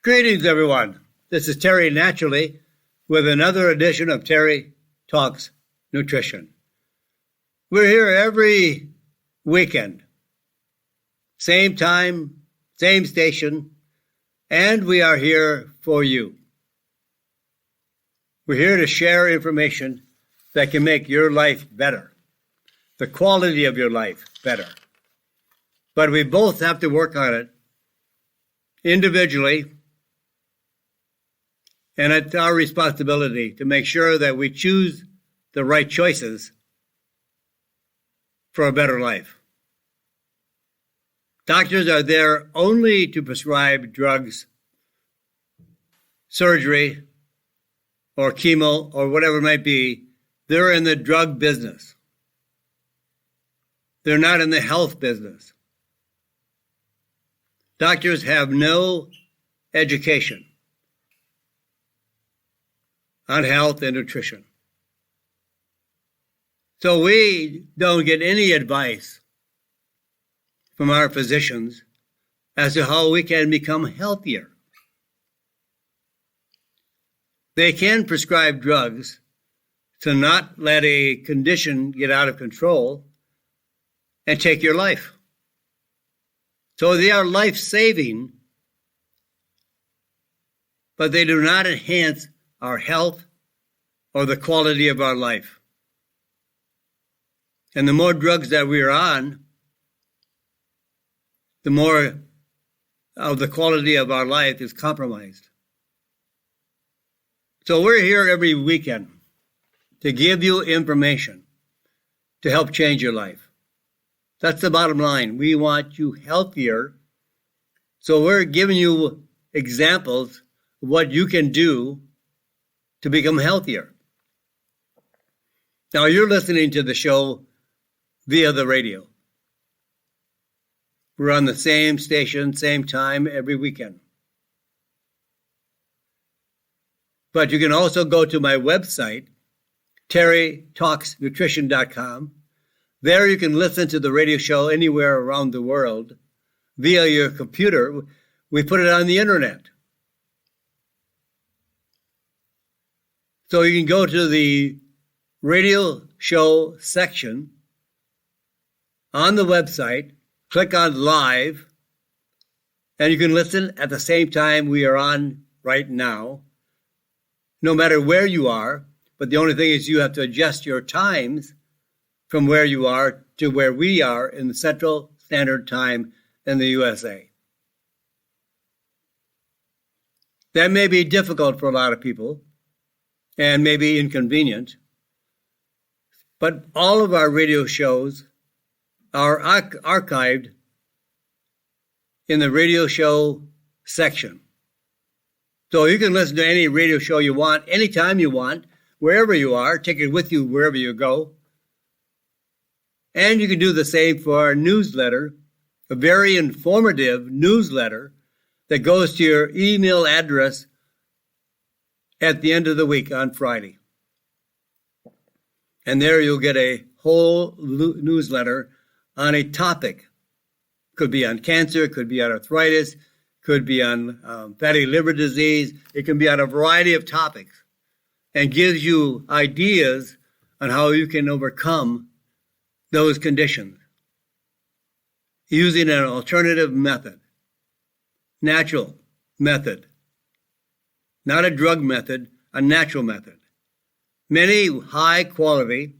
Greetings, everyone. This is Terry Naturally with another edition of Terry Talks Nutrition. We're here every weekend, same time, same station, and we are here for you. We're here to share information that can make your life better, the quality of your life better. But we both have to work on it individually, and it's our responsibility to make sure that we choose the right choices for a better life. Doctors are there only to prescribe drugs, surgery, or chemo, or whatever it might be. They're in the drug business. They're not in the health business. Doctors have no education on health and nutrition. So we don't get any advice from our physicians as to how we can become healthier. They can prescribe drugs to not let a condition get out of control and take your life. So they are life-saving, but they do not enhance our health or the quality of our life. And the more drugs that we are on, the more of the quality of our life is compromised. So we're here every weekend to give you information to help change your life. That's the bottom line. We want you healthier. So we're giving you examples of what you can do to become healthier. Now, you're listening to the show via the radio. We're on the same station, same time, every weekend. But you can also go to my website, terrytalksnutrition.com. There you can listen to the radio show anywhere around the world via your computer. We put it on the internet. So you can go to the radio show section on the website, click on live, and you can listen at the same time we are on right now, no matter where you are. But the only thing is you have to adjust your times from where you are to where we are in the Central Standard Time in the USA. That may be difficult for a lot of people and maybe inconvenient, but all of our radio shows are archived in the radio show section. So you can listen to any radio show you want, anytime you want, wherever you are. Take it with you wherever you go. And you can do the same for our newsletter, a very informative newsletter that goes to your email address at the end of the week on Friday. And there you'll get a whole newsletter on a topic. Could be on cancer, could be on arthritis, could be on fatty liver disease. It can be on a variety of topics and gives you ideas on how you can overcome those conditions using an alternative method, natural method, not a drug method, a natural method. Many high quality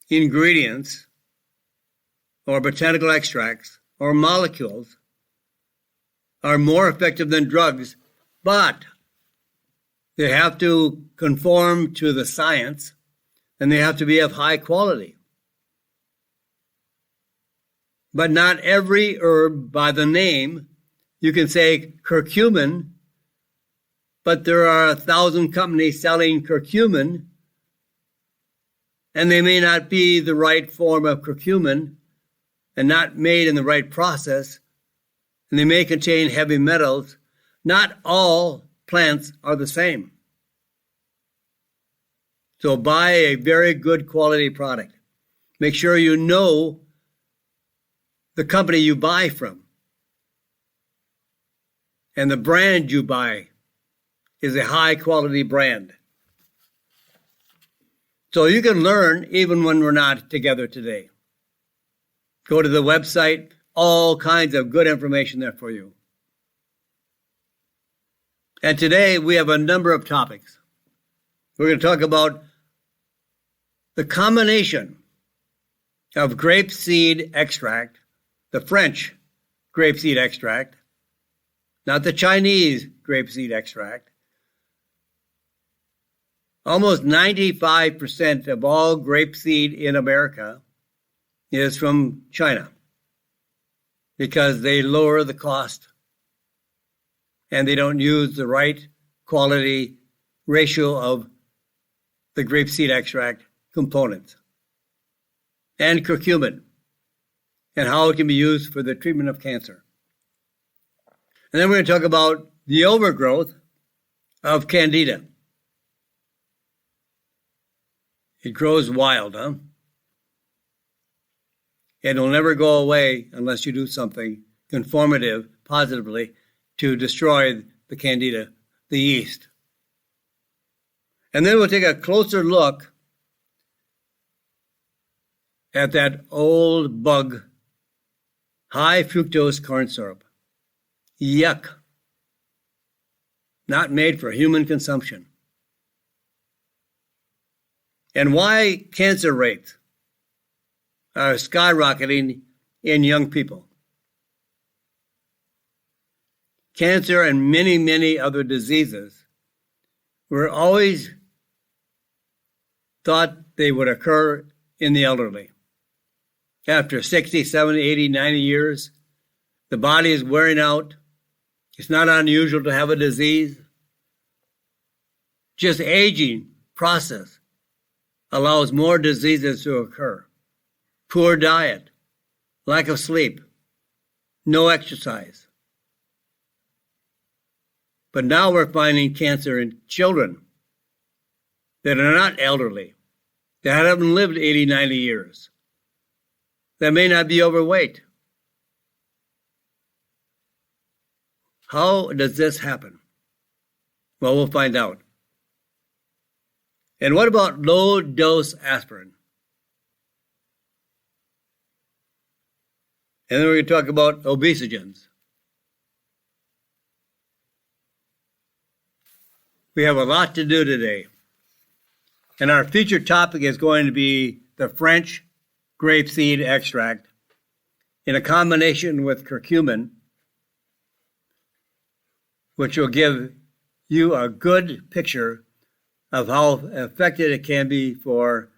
ingredients or botanical extracts or molecules are more effective than drugs, but they have to conform to the science and they have to be of high quality. But not every herb by the name. You can say curcumin, but there are 1,000 companies selling curcumin, and they may not be the right form of curcumin and not made in the right process, and they may contain heavy metals. Not all plants are the same. So buy a very good quality product. Make sure you know the company you buy from. and the brand you buy is a high-quality brand. So you can learn even when we're not together today. Go to the website, all kinds of good information there for you. And today we have a number of topics. We're going to talk about the combination of grapeseed extract, the French grapeseed extract, not the Chinese grapeseed extract. Almost 95% of all grapeseed in America is from China because they lower the cost and they don't use the right quality ratio of the grapeseed extract components. And curcumin, and how it can be used for the treatment of cancer. And then we're going to talk about the overgrowth of candida. It grows wild, huh? It'll never go away unless you do something conformative, positively, to destroy the candida, the yeast. And then we'll take a closer look at that old bug, high fructose corn syrup. Yuck. Not made for human consumption. And why cancer rates are skyrocketing in young people. Cancer and many, many other diseases were always thought they would occur in the elderly. After 60, 70, 80, 90 years, the body is wearing out. It's not unusual to have a disease. Just aging process allows more diseases to occur. Poor diet, lack of sleep, no exercise. But now we're finding cancer in children that are not elderly, that haven't lived 80, 90 years, that may not be overweight. How does this happen? Well, we'll find out. And what about low-dose aspirin? And then we're going to talk about obesogens. We have a lot to do today. And our featured topic is going to be the French grapeseed extract in a combination with curcumin, which will give you a good picture of how effective it can be for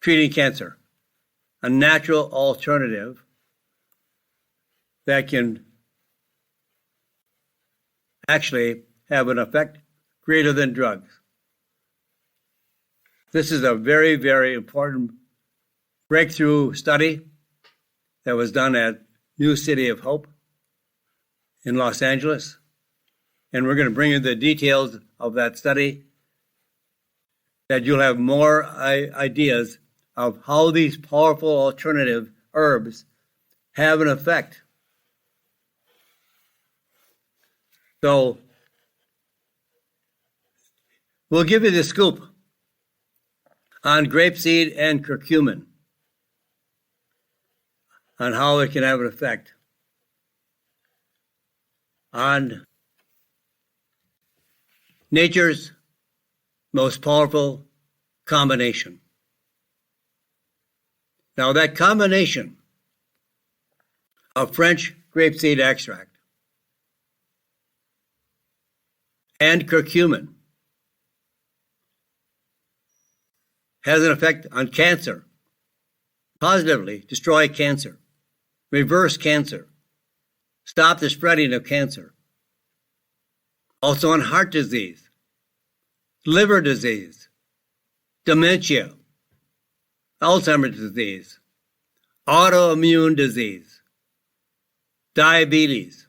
treating cancer. A natural alternative that can actually have an effect greater than drugs. This is a very, very important breakthrough study that was done at New City of Hope in Los Angeles. And we're going to bring you the details of that study, that you'll have more ideas of how these powerful alternative herbs have an effect. So we'll give you the scoop on grapeseed and curcumin, on how it can have an effect on nature's most powerful combination. Now, that combination of French grapeseed extract and curcumin has an effect on cancer, positively destroy cancer, reverse cancer, stop the spreading of cancer. Also on heart disease, liver disease, dementia, Alzheimer's disease, autoimmune disease, diabetes,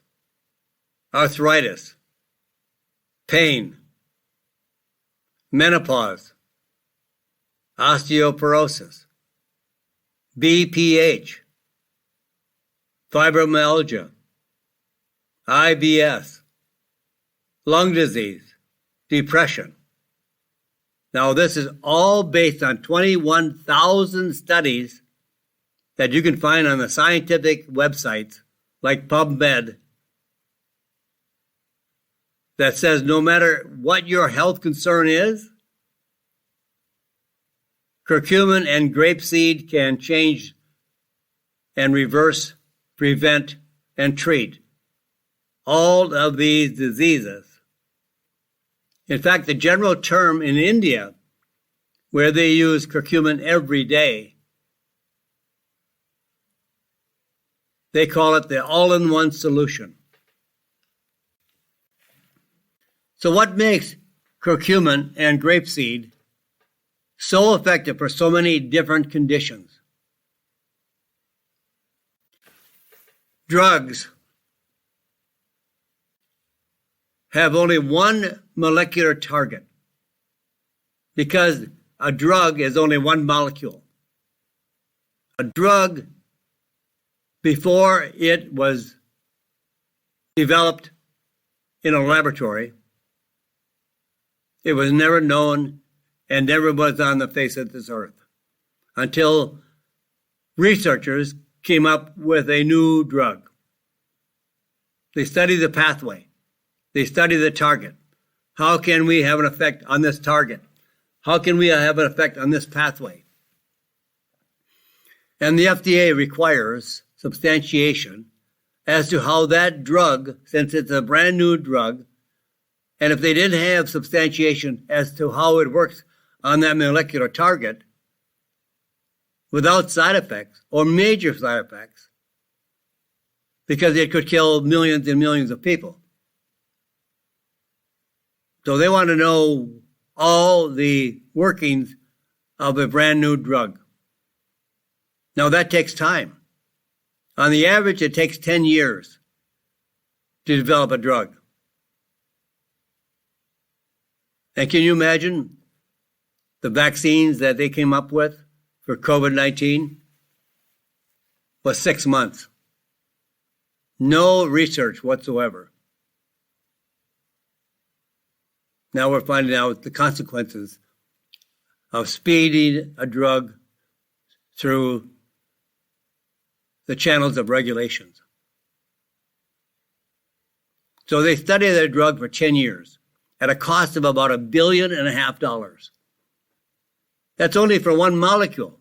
arthritis, pain, menopause, osteoporosis, BPH, fibromyalgia, IBS, lung disease, depression. Now, this is all based on 21,000 studies that you can find on the scientific websites like PubMed that says no matter what your health concern is, curcumin and grapeseed can change and reverse, prevent, and treat all of these diseases. In fact, the general term in India, where they use curcumin every day, they call it the all-in-one solution. So what makes curcumin and grapeseed so effective for so many different conditions? Drugs have only one molecular target because a drug is only one molecule. A drug, before it was developed in a laboratory, it was never known and never was on the face of this earth until researchers came up with a new drug. They studied the pathway. They studied the target. How can we have an effect on this target? How can we have an effect on this pathway? And the FDA requires substantiation as to how that drug, since it's a brand new drug, and if they didn't have substantiation as to how it works on that molecular target without side effects or major side effects, because it could kill millions and millions of people. So they want to know all the workings of a brand new drug. Now that takes time. On the average, it takes 10 years to develop a drug. And can you imagine the vaccines that they came up with for COVID-19? Was 6 months. No research whatsoever. Now we're finding out the consequences of speeding a drug through the channels of regulations. So they studied their drug for 10 years at a cost of about $1.5 billion. That's only for one molecule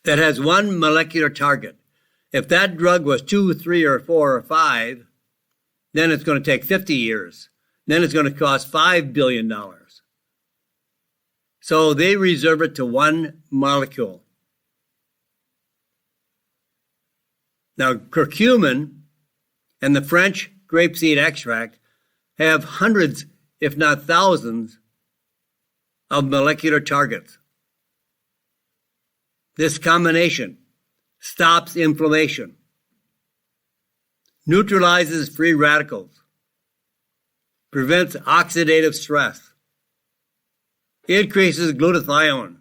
that has one molecular target. If that drug was 2, 3, or 4, or 5, then it's going to take 50 years. Then it's going to cost $5 billion. So they reserve it to one molecule. Now, curcumin and the French grapeseed extract have hundreds, if not thousands, of molecular targets. This combination stops inflammation, neutralizes free radicals, prevents oxidative stress, increases glutathione,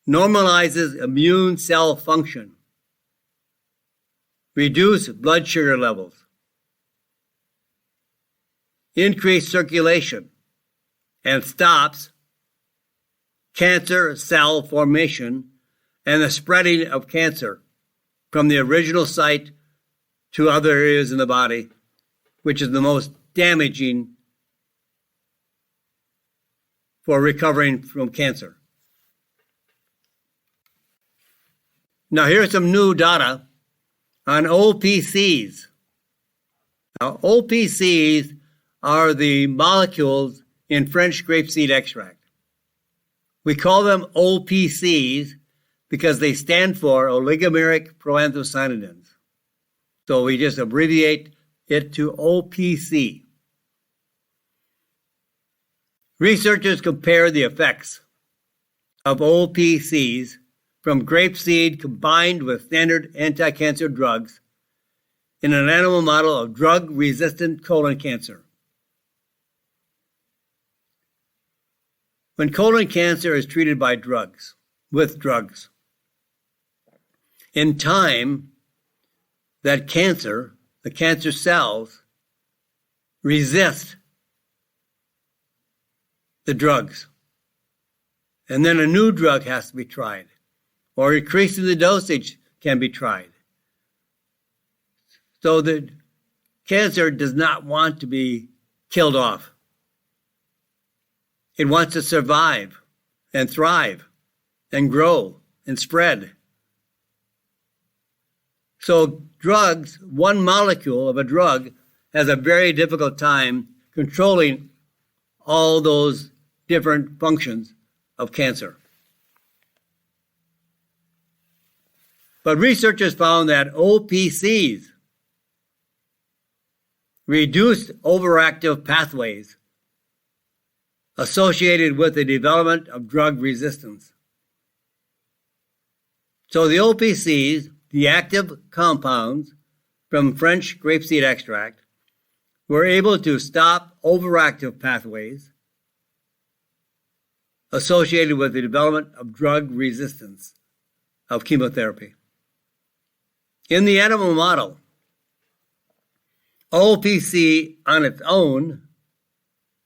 normalizes immune cell function, reduce blood sugar levels, increase circulation, and stops cancer cell formation and the spreading of cancer from the original site to other areas in the body, which is the most damaging for recovering from cancer. Now, here's some new data on OPCs. Now, OPCs are the molecules in French grapeseed extract. We call them OPCs because they stand for oligomeric proanthocyanidins. So we just abbreviate it to OPC. Researchers compare the effects of OPCs from grapeseed combined with standard anti-cancer drugs in an animal model of drug-resistant colon cancer. When colon cancer is treated by drugs, with drugs, in time that the cancer cells, resist the drugs. And then a new drug has to be tried, or increasing the dosage can be tried. So the cancer does not want to be killed off. It wants to survive and thrive and grow and spread. So drugs, one molecule of a drug has a very difficult time controlling all those different functions of cancer. But researchers found that OPCs reduced overactive pathways associated with the development of drug resistance. So the OPCs, the active compounds from French grapeseed extract, were able to stop overactive pathways associated with the development of drug resistance of chemotherapy. In the animal model, OPC on its own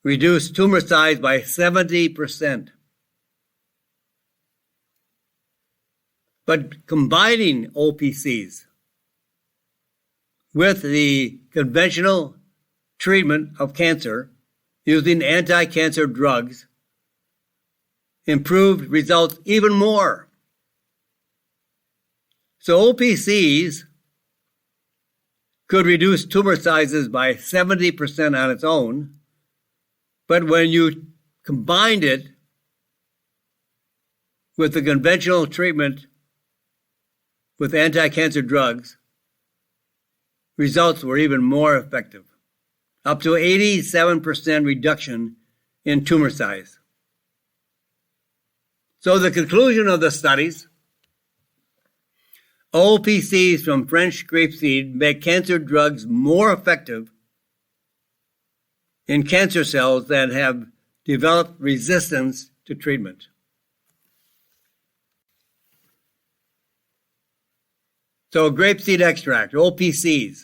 reduced tumor size by 70%. But combining OPCs with the conventional treatment of cancer using anti-cancer drugs improved results even more. So OPCs could reduce tumor sizes by 70% on its own, but when you combined it with the conventional treatment with anti-cancer drugs, results were even more effective, up to 87% reduction in tumor size. So the conclusion of the studies, OPCs from French grapeseed make cancer drugs more effective in cancer cells that have developed resistance to treatment. So grapeseed extract, OPCs.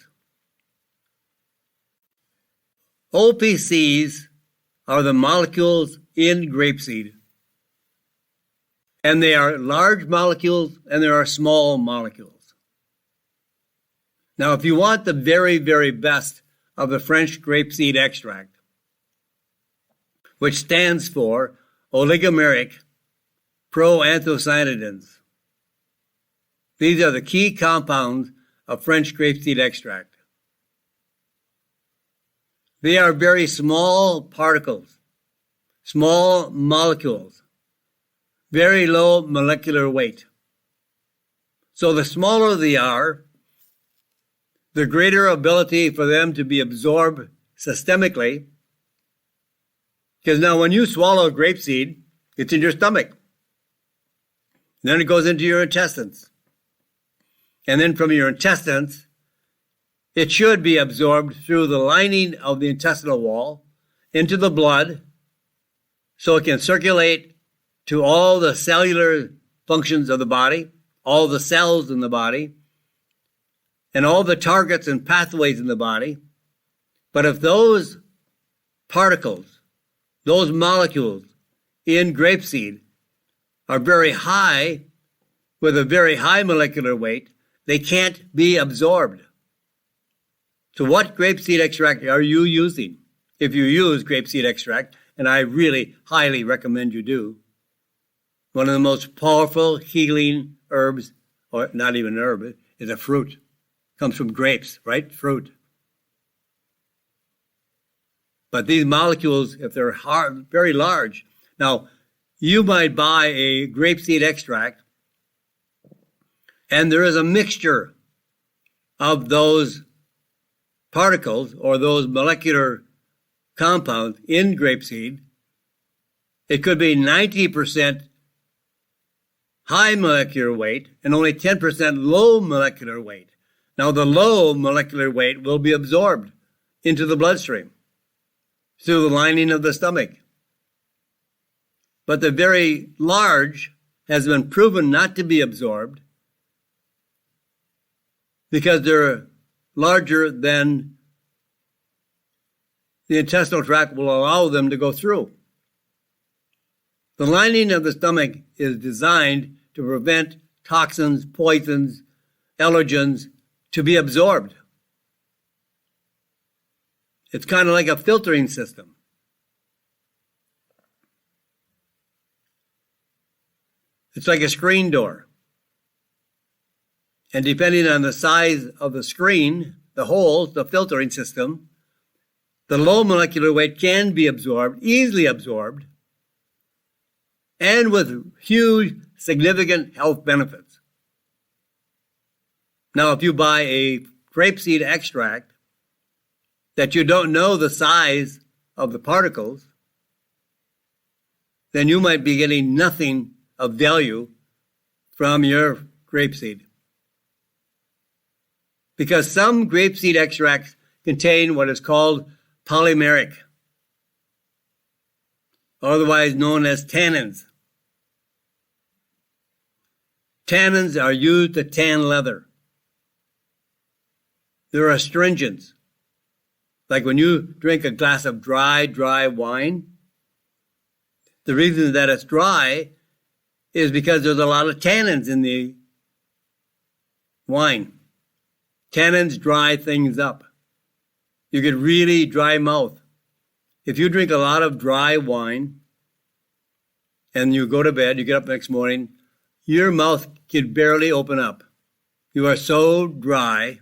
OPCs are the molecules in grapeseed. And they are large molecules and there are small molecules. Now, if you want the very, very best of the French grapeseed extract, which stands for oligomeric proanthocyanidins, these are the key compounds of French grapeseed extract. They are very small particles, small molecules, very low molecular weight. So the smaller they are, the greater ability for them to be absorbed systemically. Because now when you swallow grapeseed, it's in your stomach. Then it goes into your intestines. And then from your intestines, it should be absorbed through the lining of the intestinal wall into the blood so it can circulate to all the cellular functions of the body, all the cells in the body, and all the targets and pathways in the body. But if those particles, those molecules in grapeseed are very high, with a very high molecular weight, they can't be absorbed. So what grapeseed extract are you using? If you use grapeseed extract, and I really highly recommend you do, one of the most powerful healing herbs, or not even an herb, is a fruit. Comes from grapes, right? Fruit. But these molecules, if they're hard, very large, now you might buy a grapeseed extract, and there is a mixture of those particles or those molecular compounds in grapeseed. It could be 90% high molecular weight and only 10% low molecular weight. Now, the low molecular weight will be absorbed into the bloodstream through the lining of the stomach. But the very large has been proven not to be absorbed because they're larger than the intestinal tract will allow them to go through. The lining of the stomach is designed to prevent toxins, poisons, allergens to be absorbed. It's kind of like a filtering system. It's like a screen door. And depending on the size of the screen, the holes, the filtering system, the low molecular weight can be absorbed, easily absorbed, and with huge, significant health benefits. Now, if you buy a grapeseed extract that you don't know the size of the particles, then you might be getting nothing of value from your grapeseed. Because some grapeseed extracts contain what is called polymeric, otherwise known as tannins. Tannins are used to tan leather. They're astringents. Like when you drink a glass of dry wine, the reason that it's dry is because there's a lot of tannins in the wine. Tannins dry things up. You get really dry mouth. If you drink a lot of dry wine and you go to bed, you get up next morning, your mouth can barely open up. You are so dry,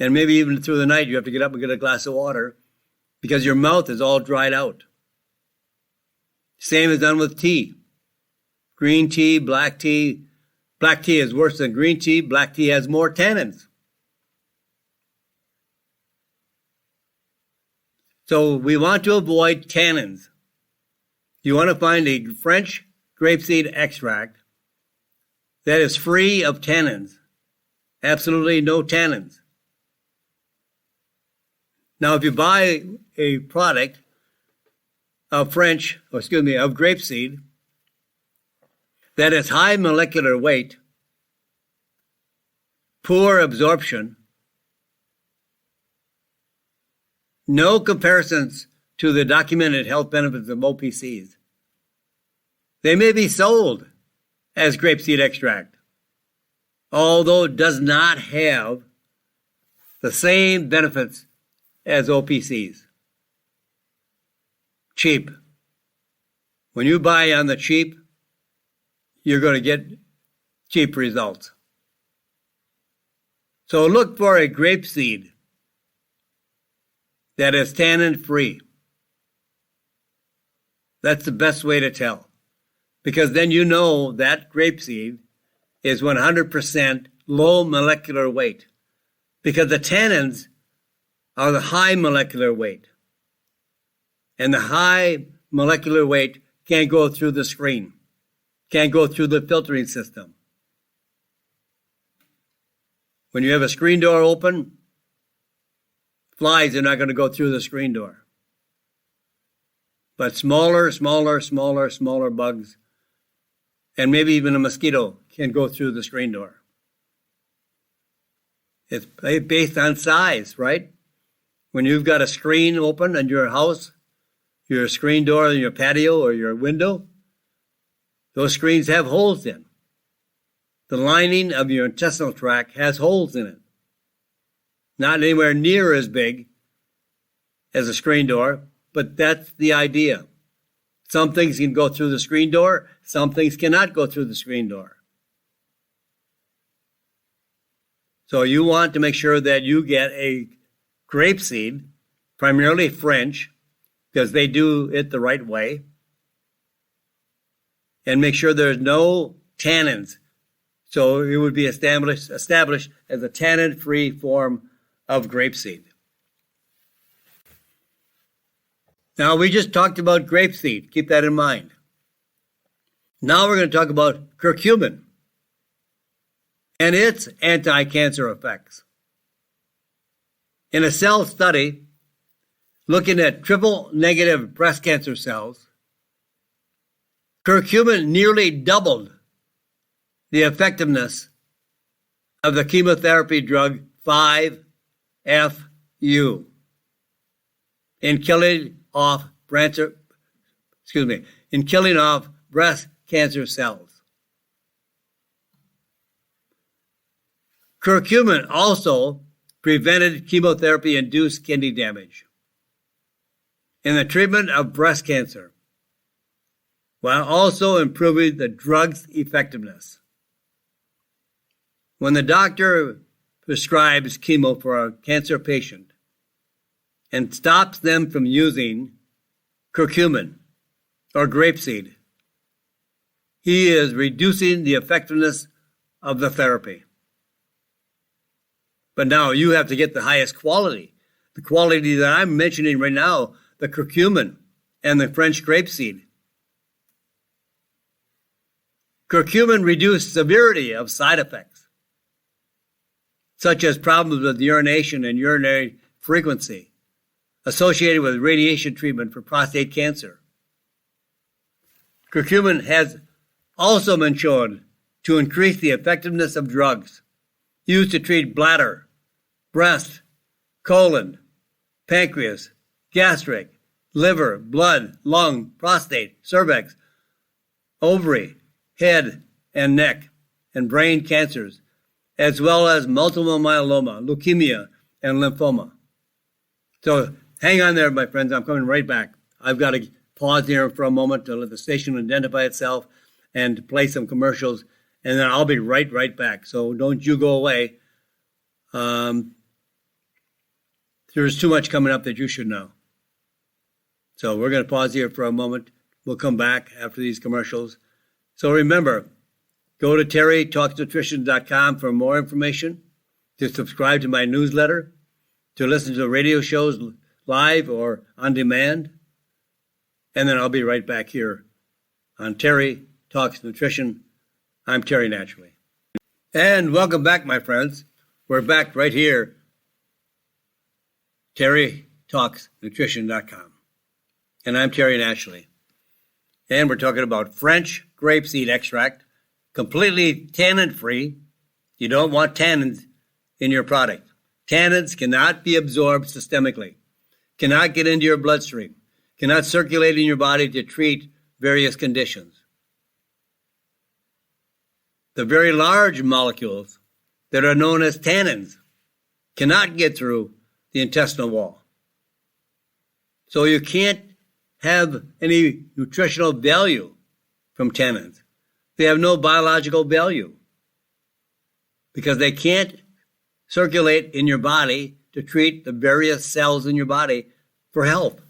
and maybe even through the night you have to get up and get a glass of water because your mouth is all dried out. Same is done with tea. Green tea, black tea. Black tea is worse than green tea. Black tea has more tannins. So we want to avoid tannins. You want to find a French grapeseed extract that is free of tannins. Absolutely no tannins. Now, if you buy a product of grapeseed that is high molecular weight, poor absorption, no comparisons to the documented health benefits of OPCs. They may be sold as grapeseed extract, although it does not have the same benefits as OPCs. Cheap. When you buy on the cheap, you're going to get cheap results. So look for a grapeseed that is tannin-free. That's the best way to tell. Because then you know that grapeseed is 100% low molecular weight. Because the tannins are the high molecular weight. And the high molecular weight can't go through the screen, can't go through the filtering system. When you have a screen door open, flies are not going to go through the screen door. But smaller bugs, and maybe even a mosquito can go through the screen door. It's based on size, right? When you've got a screen open in your house, your screen door in your patio or your window, those screens have holes in. The lining of your intestinal tract has holes in it. Not anywhere near as big as a screen door, but that's the idea. Some things can go through the screen door, some things cannot go through the screen door. So you want to make sure that you get a grapeseed, primarily French, because they do it the right way, and make sure there's no tannins. So it would be established as a tannin-free form of grapeseed. Now, we just talked about grapeseed. Keep that in mind. Now we're going to talk about curcumin and its anti-cancer effects. In a cell study looking at triple-negative breast cancer cells, curcumin nearly doubled the effectiveness of the chemotherapy drug 5-FU in killing off breast cancer cells. Curcumin also prevented chemotherapy-induced kidney damage in the treatment of breast cancer, while also improving the drug's effectiveness. When the doctor prescribes chemo for a cancer patient and stops them from using curcumin or grapeseed, he is reducing the effectiveness of the therapy. But now you have to get the highest quality, the quality that I'm mentioning right now, the curcumin and the French grapeseed. Curcumin reduced severity of side effects, such as problems with urination and urinary frequency associated with radiation treatment for prostate cancer. Curcumin has also been shown to increase the effectiveness of drugs used to treat bladder, breast, colon, pancreas, gastric, liver, blood, lung, prostate, cervix, ovary, head and neck, and brain cancers, as well as multiple myeloma, leukemia, and lymphoma. So hang on there, my friends. I'm coming right back. I've got to pause here for a moment to let the station identify itself and play some commercials, and then I'll be right back. So don't you go away. There's too much coming up that you should know. So we're going to pause here for a moment. We'll come back after these commercials. So remember, go to terrytalksnutrition.com for more information, to subscribe to my newsletter, to listen to radio shows live or on demand. And then I'll be right back here on Terry Talks Nutrition. I'm Terry Naturally. And welcome back, my friends. We're back right here, terrytalksnutrition.com. And I'm Terry Naturally. And we're talking about French grapeseed extract, completely tannin-free. You don't want tannins in your product. Tannins cannot be absorbed systemically, cannot get into your bloodstream, cannot circulate in your body to treat various conditions. The very large molecules that are known as tannins cannot get through the intestinal wall. So you can't have any nutritional value from tannins. They have no biological value because they can't circulate in your body to treat the various cells in your body for health.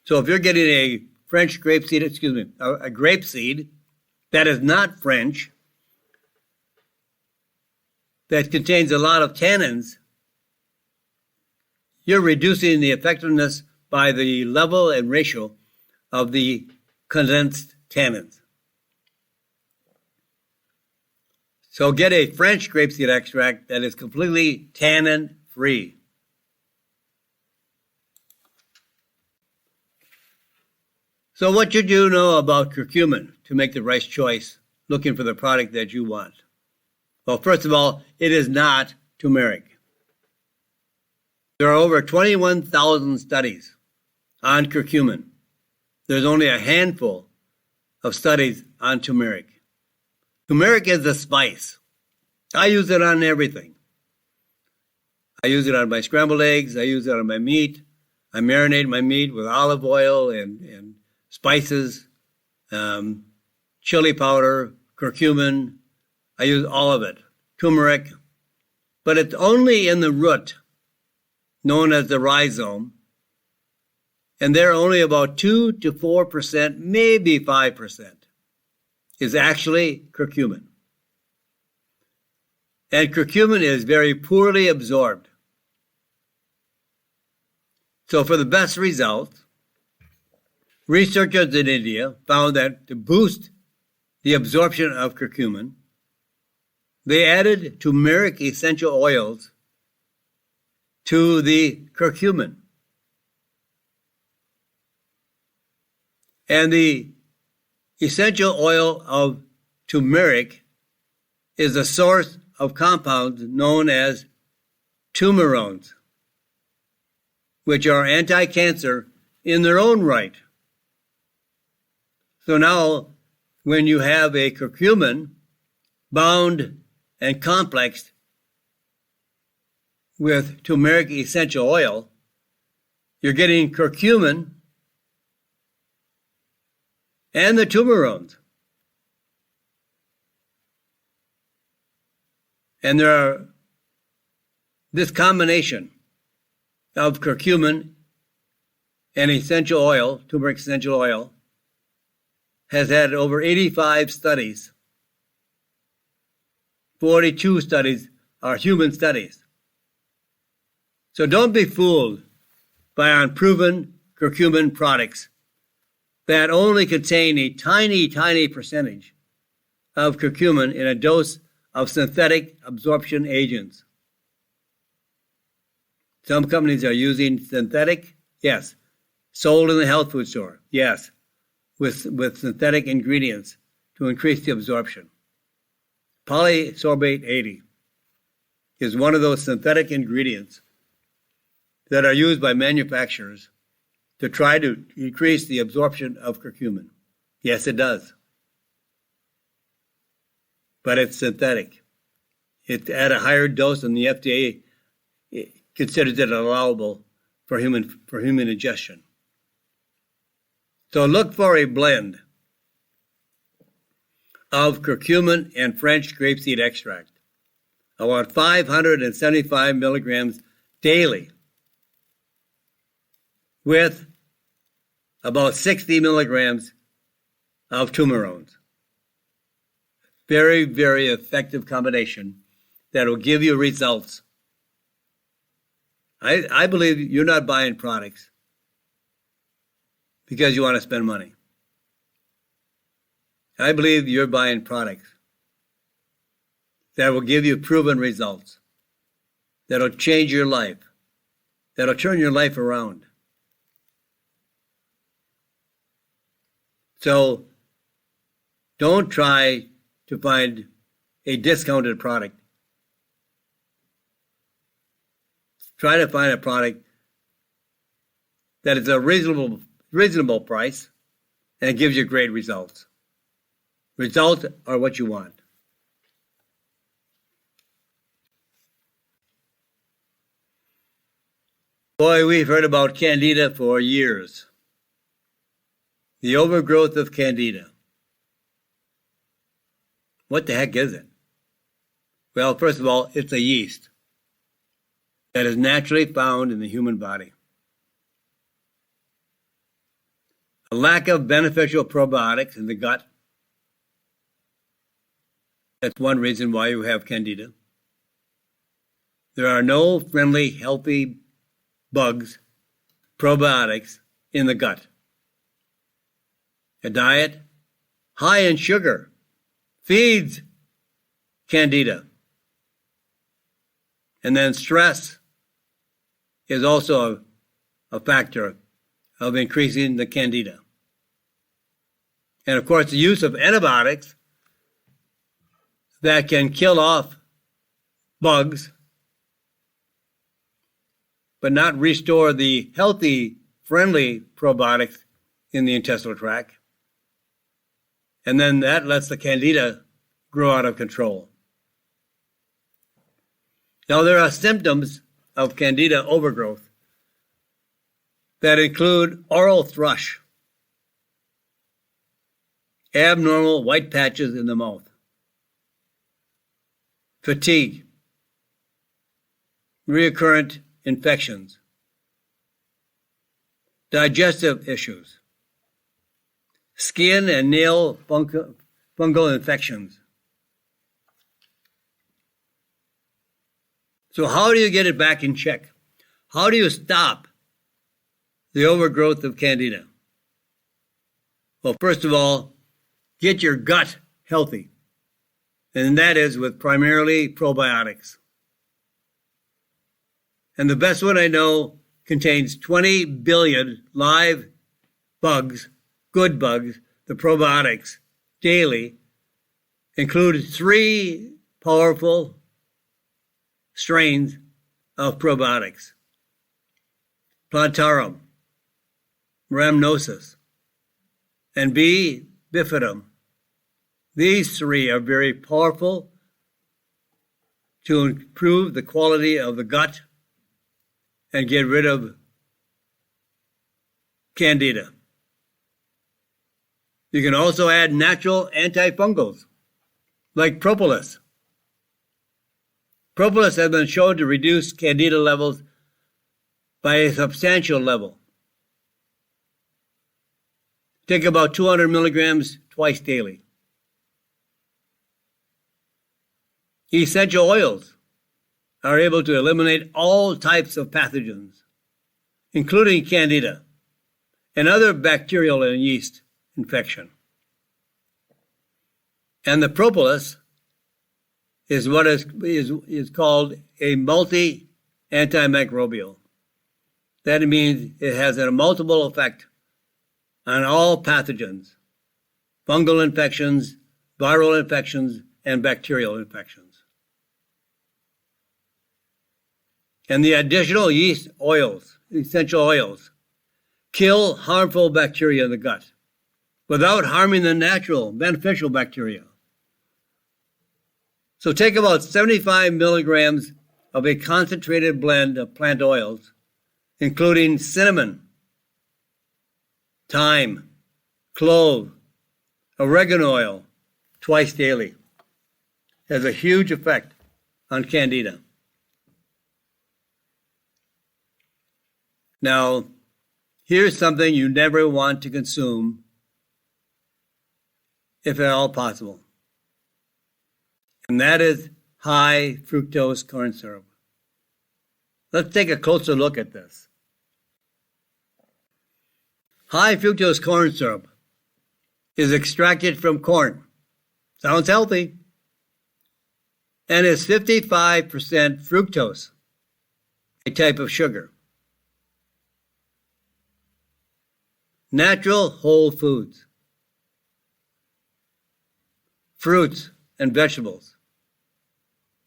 So if you're getting a French grapeseed, a grapeseed that is not French, that contains a lot of tannins, you're reducing the effectiveness by the level and ratio of the condensed tannins. So get a French grapeseed extract that is completely tannin-free. So what should you know about curcumin to make the right choice looking for the product that you want? Well, first of all, it is not turmeric. There are over 21,000 studies on curcumin. There's only a handful of studies on turmeric. Turmeric is a spice. I use it on everything. I use it on my scrambled eggs. I use it on my meat. I marinate my meat with olive oil and spices, chili powder, curcumin. I use all of it. Turmeric. But it's only in the root, known as the rhizome, and they're only about 2 to 4%, maybe 5%, is actually curcumin. And curcumin is very poorly absorbed. So for the best results, researchers in India found that to boost the absorption of curcumin, they added turmeric essential oils to the curcumin. And the essential oil of turmeric is the source of compounds known as tumerones, which are anti-cancer in their own right. So now, when you have a curcumin bound and complexed with turmeric essential oil, you're getting curcumin and the tumerones. And this combination of curcumin and essential oil, turmeric essential oil, has had over 85 studies. 42 studies are human studies. So don't be fooled by unproven curcumin products that only contain a tiny, tiny percentage of curcumin in a dose of synthetic absorption agents. Some companies are using synthetic, yes. Sold in the health food store, yes. With synthetic ingredients to increase the absorption. Polysorbate 80 is one of those synthetic ingredients that are used by manufacturers to try to increase the absorption of curcumin. Yes, it does. But it's synthetic. It's at a higher dose than the FDA considers it allowable for human ingestion. So look for a blend of curcumin and French grapeseed extract, about 575 milligrams daily, with about 60 milligrams of tumerones. Very, very effective combination that will give you results. I believe you're not buying products because you want to spend money. I believe you're buying products that will give you proven results, that will change your life, that will turn your life around. So don't try to find a discounted product. Try to find a product that is a reasonable price and gives you great results. Results are what you want. Boy, we've heard about candida for years. The overgrowth of candida. What the heck is it? Well, first of all, it's a yeast that is naturally found in the human body. A lack of beneficial probiotics in the gut. That's one reason why you have candida. There are no friendly, healthy bugs, probiotics in the gut. A diet high in sugar feeds candida. And then stress is also a factor of increasing the candida. And of course, the use of antibiotics that can kill off bugs, but not restore the healthy, friendly probiotics in the intestinal tract. And then that lets the candida grow out of control. Now, there are symptoms of candida overgrowth that include oral thrush, abnormal white patches in the mouth, fatigue, recurrent infections, digestive issues, skin and nail fungal infections. So how do you get it back in check? How do you stop the overgrowth of candida? Well, first of all, get your gut healthy. And that is with primarily probiotics. And the best one I know contains 20 billion live bugs, good bugs, the probiotics, daily, include 3 powerful strains of probiotics: Plantarum, Rhamnosus, and B. bifidum. These three are very powerful to improve the quality of the gut and get rid of candida. You can also add natural antifungals like propolis. Propolis has been shown to reduce candida levels by a substantial level. Take about 200 milligrams twice daily. Essential oils are able to eliminate all types of pathogens, including candida and other bacterial and yeast infection. And the propolis is what is called a multi-antimicrobial. That means it has a multiple effect on all pathogens: fungal infections, viral infections, and bacterial infections. And the additional yeast oils, essential oils, kill harmful bacteria in the gut without harming the natural, beneficial bacteria. So take about 75 milligrams of a concentrated blend of plant oils, including cinnamon, thyme, clove, oregano oil, twice daily. It has a huge effect on candida. Now, here's something you never want to consume, if at all possible, and that is high fructose corn syrup. Let's take a closer look at this. High fructose corn syrup is extracted from corn. Sounds healthy. And is 55% fructose, a type of sugar. Natural whole foods, fruits, and vegetables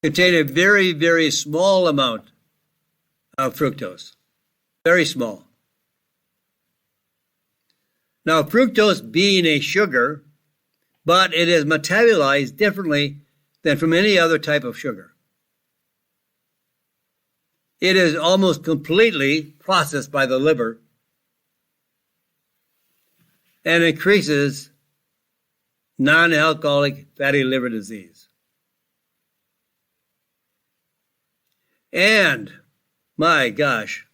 contain a very, very small amount of fructose. Very small. Now, fructose being a sugar, but it is metabolized differently than from any other type of sugar. It is almost completely processed by the liver and increases non-alcoholic fatty liver disease. And, my gosh,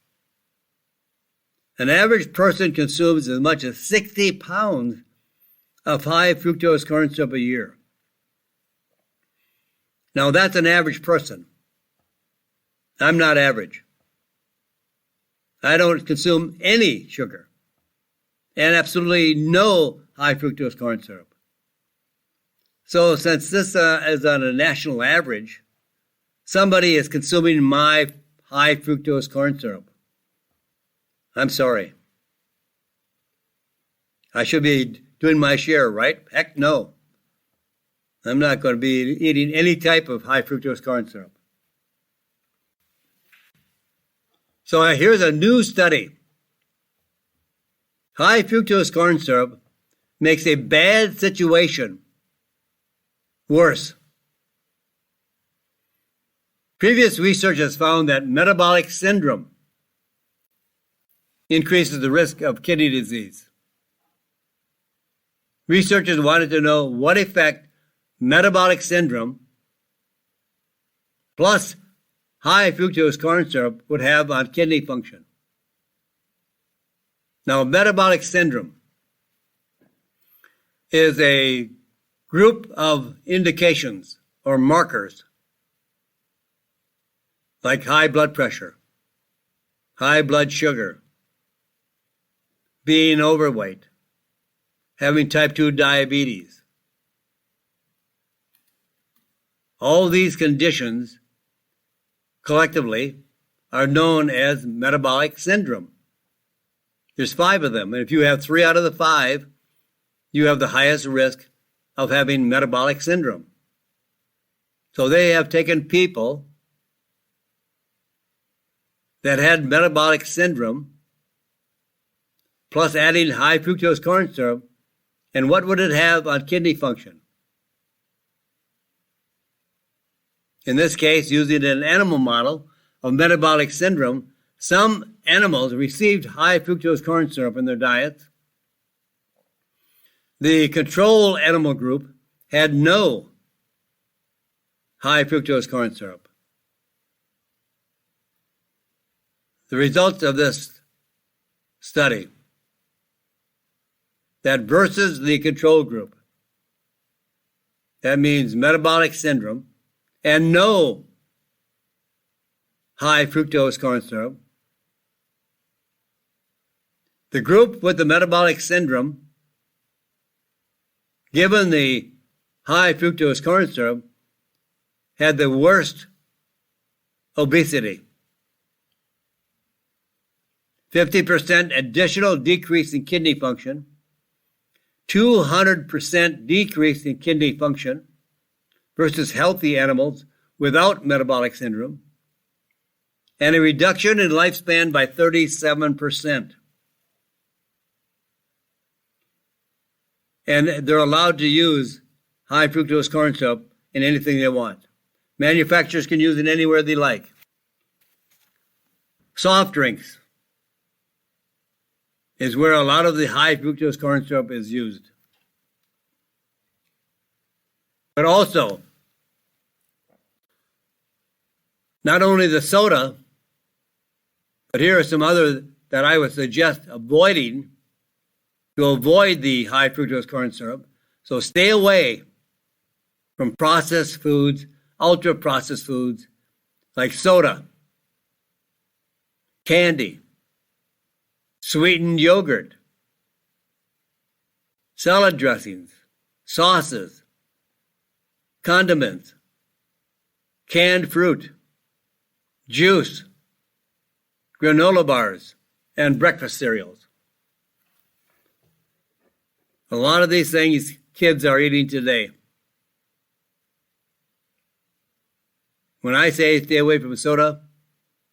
an average person consumes as much as 60 pounds of high fructose corn syrup a year. Now, that's an average person. I'm not average. I don't consume any sugar and absolutely no high fructose corn syrup. So since this is on a national average, somebody is consuming my high fructose corn syrup. I'm sorry. I should be doing my share, right? Heck no. I'm not going to be eating any type of high fructose corn syrup. So here's a new study. High fructose corn syrup makes a bad situation worse. Previous research has found that metabolic syndrome increases the risk of kidney disease. Researchers wanted to know what effect metabolic syndrome plus high fructose corn syrup would have on kidney function. Now, metabolic syndrome is a group of indications or markers like high blood pressure, high blood sugar, being overweight, having type 2 diabetes. All these conditions collectively are known as metabolic syndrome. There's 5 of them, and if you have 3 out of the 5, you have the highest risk of having metabolic syndrome. So they have taken people that had metabolic syndrome, plus adding high fructose corn syrup, and what would it have on kidney function? In this case, using an animal model of metabolic syndrome, some animals received high fructose corn syrup in their diets. The control animal group had no high fructose corn syrup. The results of this study, that versus the control group, that means metabolic syndrome and no high fructose corn syrup. The group with the metabolic syndrome, given the high fructose corn syrup, had the worst obesity. 50% additional decrease in kidney function, 200% decrease in kidney function versus healthy animals without metabolic syndrome, and a reduction in lifespan by 37%. And they're allowed to use high fructose corn syrup in anything they want. Manufacturers can use it anywhere they like. Soft drinks is where a lot of the high fructose corn syrup is used. But also, not only the soda, but here are some other that I would suggest avoiding to avoid the high fructose corn syrup. So stay away from processed foods, ultra-processed foods like soda, candy, sweetened yogurt, salad dressings, sauces, condiments, canned fruit, juice, granola bars, and breakfast cereals. A lot of these things kids are eating today. When I say stay away from soda,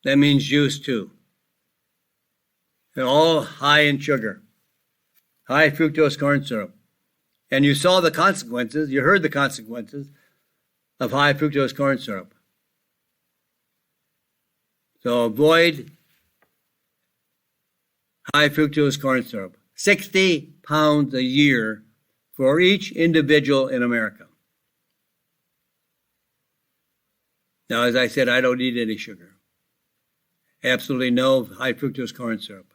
that means juice too. They're all high in sugar, high fructose corn syrup. And you saw the consequences, you heard the consequences of high fructose corn syrup. So avoid high fructose corn syrup. 60 pounds a year for each individual in America. Now, as I said, I don't eat any sugar. Absolutely no high fructose corn syrup.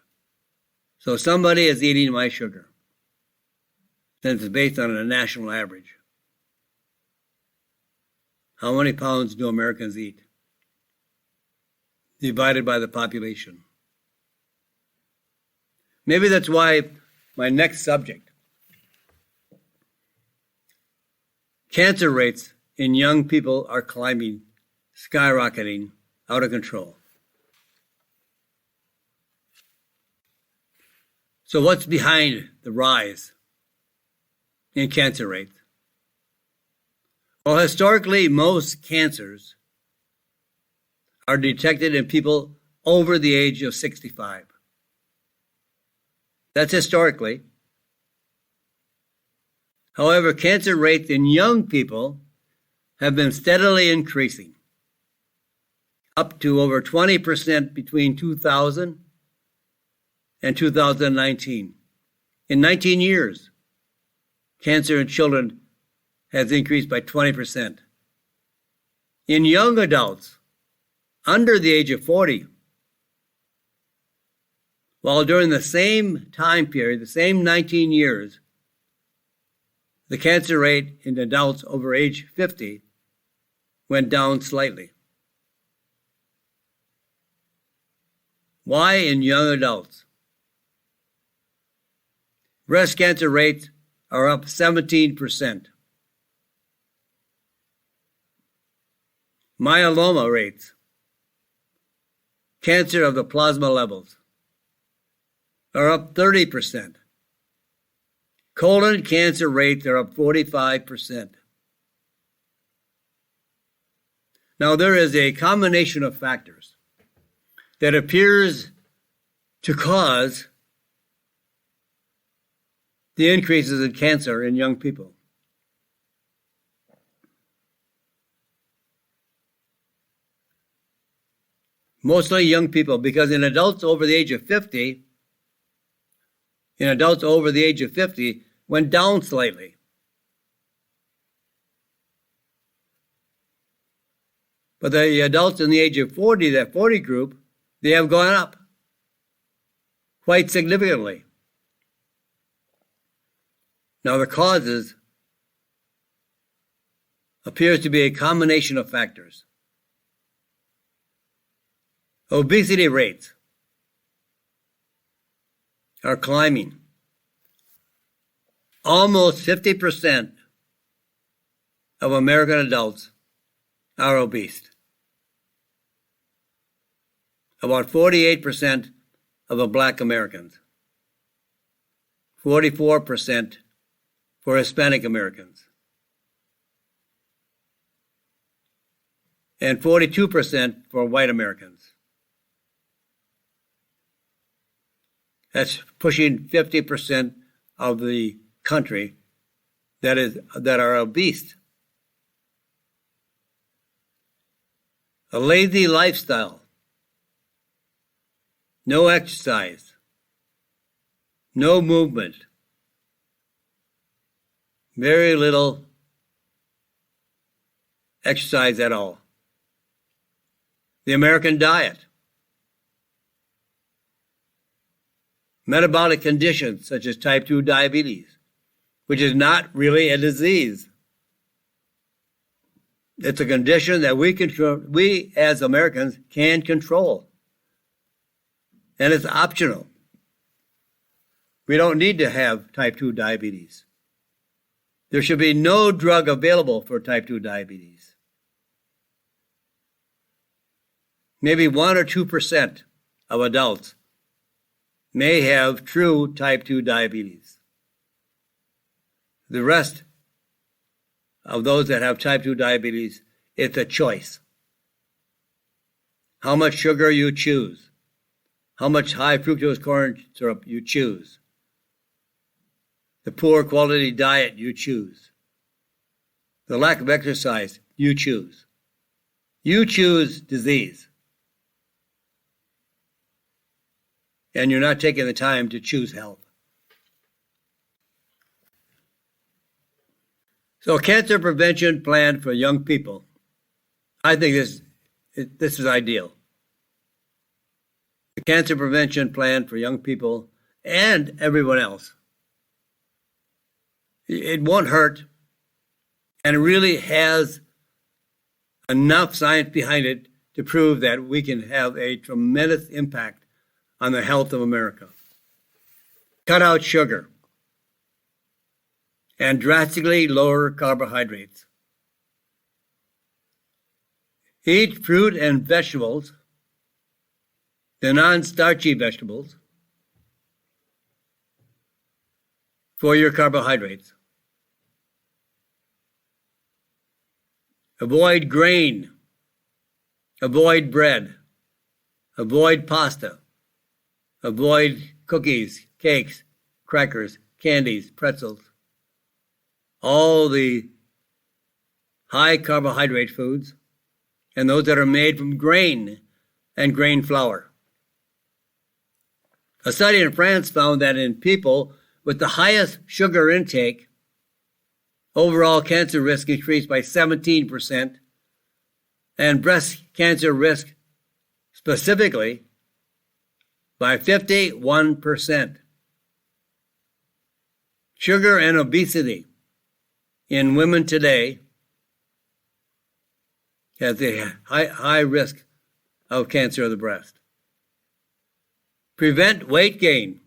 So somebody is eating my sugar, since it's based on a national average. How many pounds do Americans eat? Divided by the population. Maybe that's why my next subject, cancer rates in young people are climbing, skyrocketing, out of control. So what's behind the rise in cancer rates? Well, historically, most cancers are detected in people over the age of 65. That's historically. However, cancer rates in young people have been steadily increasing, up to over 20% between 2000 and 2019. In 19 years, cancer in children has increased by 20%. In young adults, under the age of 40, while during the same time period, the same 19 years, the cancer rate in adults over age 50 went down slightly. Why in young adults? Breast cancer rates are up 17%. Myeloma rates, cancer of the plasma levels, are up 30%. Colon cancer rates are up 45%. Now, there is a combination of factors that appears to cause the increases in cancer in young people. Mostly young people, because in adults over the age of 50, went down slightly. But the adults in the age of 40, that 40 group, they have gone up quite significantly. Now, the causes appears to be a combination of factors. Obesity rates are climbing. Almost 50% of American adults are obese. About 48% of the Black Americans. 44% for Hispanic Americans. And 42% for white Americans. That's pushing 50% of the country that are obese. A lazy lifestyle, no exercise, no movement, very little exercise at all. The American diet, metabolic conditions such as type 2 diabetes, which is not really a disease. It's a condition that we as Americans can control. And it's optional. We don't need to have type 2 diabetes. There should be no drug available for type 2 diabetes. Maybe 1 or 2% of adults may have true type 2 diabetes. The rest of those that have type 2 diabetes, it's a choice. How much sugar you choose, how much high fructose corn syrup you choose, the poor quality diet you choose, the lack of exercise you choose. You choose disease. And you're not taking the time to choose health. So, cancer prevention plan for young people. I think this is ideal. The cancer prevention plan for young people and everyone else. It won't hurt, and it really has enough science behind it to prove that we can have a tremendous impact on the health of America. Cut out sugar and drastically lower carbohydrates. Eat fruit and vegetables, the non-starchy vegetables, for your carbohydrates. Avoid grain. Avoid bread. Avoid pasta. Avoid cookies, cakes, crackers, candies, pretzels. All the high carbohydrate foods and those that are made from grain and grain flour. A study in France found that in people with the highest sugar intake, overall cancer risk increased by 17%, and breast cancer risk specifically by 51%. Sugar and obesity in women today has a high risk of cancer of the breast. Prevent weight gain.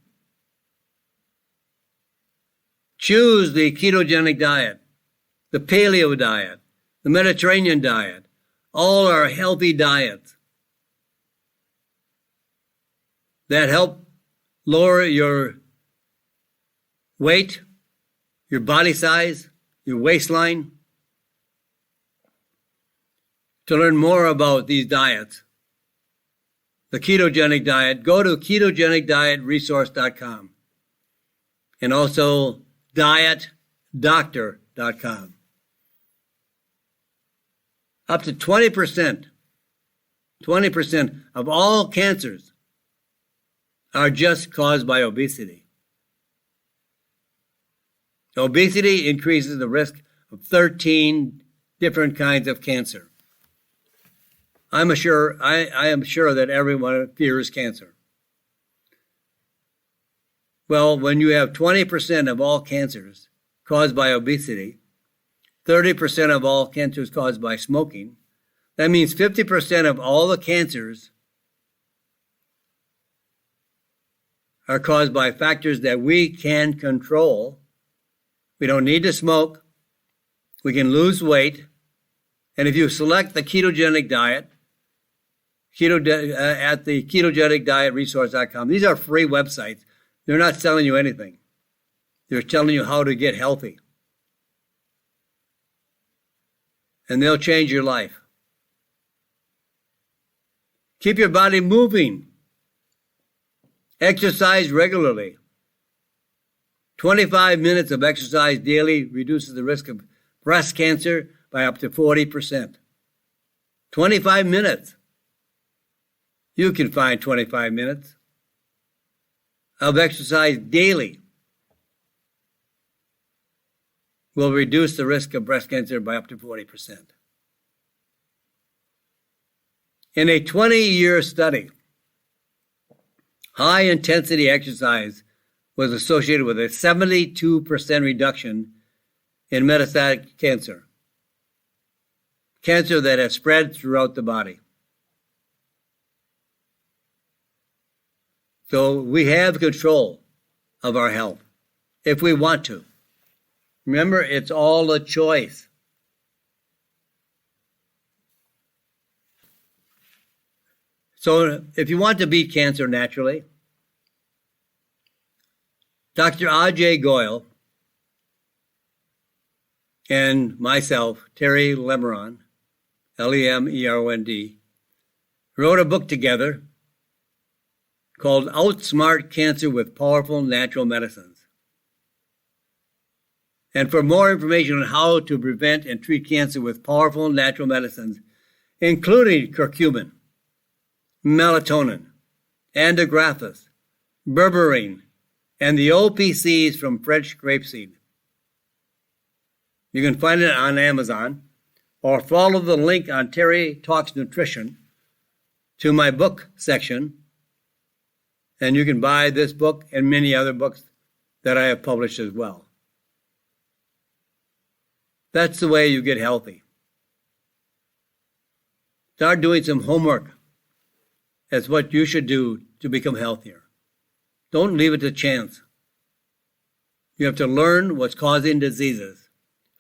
Choose the ketogenic diet, the paleo diet, the Mediterranean diet. All are healthy diets that help lower your weight, your body size, your waistline. To learn more about these diets, the ketogenic diet, go to ketogenicdietresource.com and also dietdoctor.com. Up to 20% of all cancers are just caused by obesity. Obesity increases the risk of 13 different kinds of cancer. I am sure that everyone fears cancer. Well, when you have 20% of all cancers caused by obesity, 30% of all cancers caused by smoking, that means 50% of all the cancers are caused by factors that we can control. We don't need to smoke. We can lose weight. And if you select the ketogenic diet, at the ketogenicdietresource.com, these are free websites. They're not selling you anything. They're telling you how to get healthy. And they'll change your life. Keep your body moving. Exercise regularly. 25 minutes of exercise daily reduces the risk of breast cancer by up to 40%. 25 minutes. You can find 25 minutes of exercise daily will reduce the risk of breast cancer by up to 40%. In a 20-year study, high-intensity exercise was associated with a 72% reduction in metastatic cancer that has spread throughout the body. So we have control of our health if we want to. Remember, it's all a choice. So if you want to beat cancer naturally, Dr. Ajay Goyal and myself, Terry Lemeron, Lemerond, wrote a book together called Outsmart Cancer with Powerful Natural Medicines. And for more information on how to prevent and treat cancer with powerful natural medicines, including curcumin, melatonin, andrographis, berberine, and the OPCs from French grapeseed. You can find it on Amazon or follow the link on Terry Talks Nutrition to my book section, and you can buy this book and many other books that I have published as well. That's the way you get healthy. Start doing some homework. That's what you should do to become healthier. Don't leave it to chance. You have to learn what's causing diseases.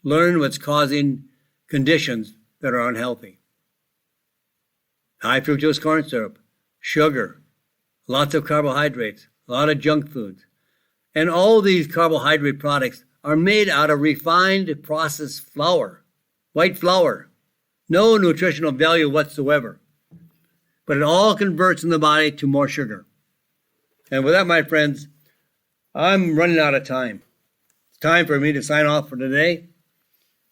Learn what's causing conditions that are unhealthy. High fructose corn syrup, sugar, lots of carbohydrates, a lot of junk foods. And all these carbohydrate products are made out of refined processed flour, white flour. No nutritional value whatsoever. But it all converts in the body to more sugar. And with that, my friends, I'm running out of time. It's time for me to sign off for today.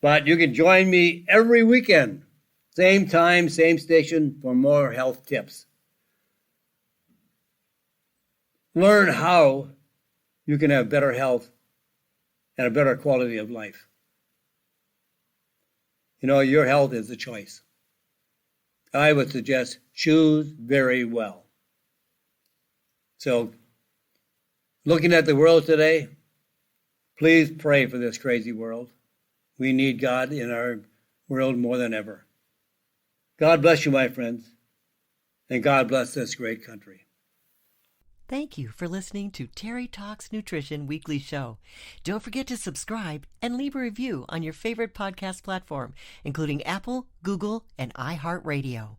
But you can join me every weekend, same time, same station, for more health tips. Learn how you can have better health and a better quality of life. You know, your health is a choice. I would suggest choose very well. So, looking at the world today, please pray for this crazy world. We need God in our world more than ever. God bless you, my friends, and God bless this great country. Thank you for listening to Terry Talks Nutrition Weekly Show. Don't forget to subscribe and leave a review on your favorite podcast platform, including Apple, Google, and iHeartRadio.